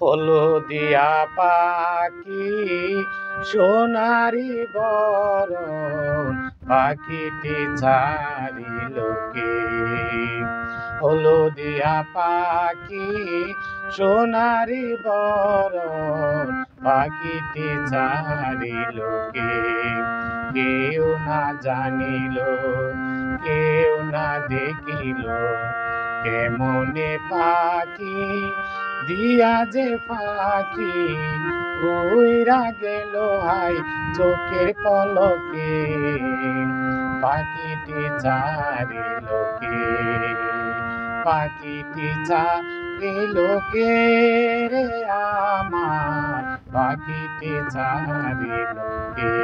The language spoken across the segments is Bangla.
হলদিয়া পাখি সোনারি বরণ পাখিটি ছাড়িল কে? হলদিয়া পাখি সোনারি বরণ পাখিটি ছাড়িল কে? কেউ না জানিল, কেউ না দেখিল, কেমনে পাখি দিয়া যে পাখি উইরা গেল হাই চোখের পলকে। পাখিটি ছাড়িল কে? পাখিটি ছাড়িল কে রে আমার? পাখিটি ছাড়িল কে?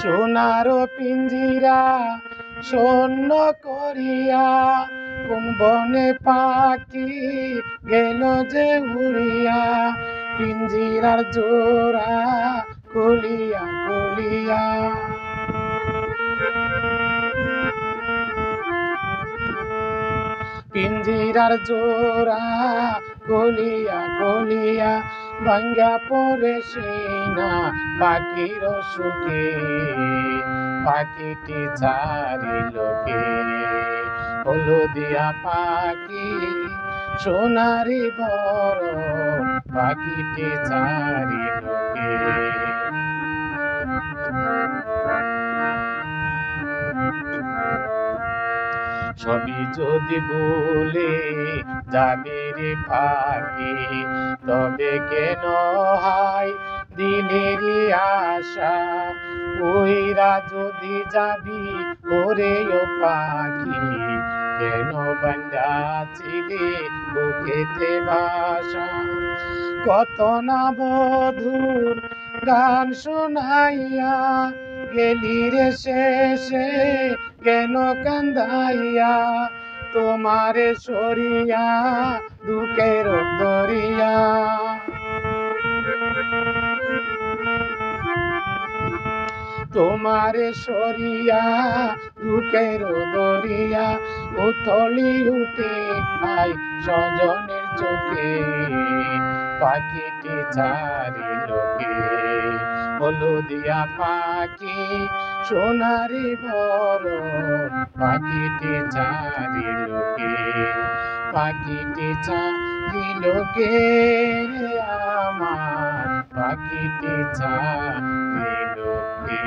সোনার পিঞ্জিরা শূন্য করিয়া কোন বনে পাখি গেল যে উড়িয়া? পিঞ্জিরার জোড়া খুলিয়া খুলিয়া, পিঞ্জিরার জোড়া খুলিয়া খুলিয়া ভাঙ্গা পড়ে না পাখির সুখে। পাখিটি ছাড়িল কে? হলদিয়া পাখি সোনারি বরণ পাখিটি ছাড়িল কে? সবই যদি ভুলে যাবি রে পাখি, তবে কেন হাই দিলেরই আশা? উইরা যদি যাবি ওরে ও পাখি, কেন বান্ধাছিলি বুকেতে বাসা? কত না বধুর গান শোনাইয়া গেলি রে শেষে কেন কান্দাইয়া? তোমারে সরিয়া দুঃখের দরিয়া, তোমারে সরিয়া দুঃখের দরিয়া উথলি উঠে আই স্বজনের চোখে। পাখিটি ছাড়িল কে? হলদিয়া পাখি সোনারি বরণ পাখিটি ছাড়িল কে? পাখিটি ছাড়িল কে আমার? পাখিটি ছাড়িল কে?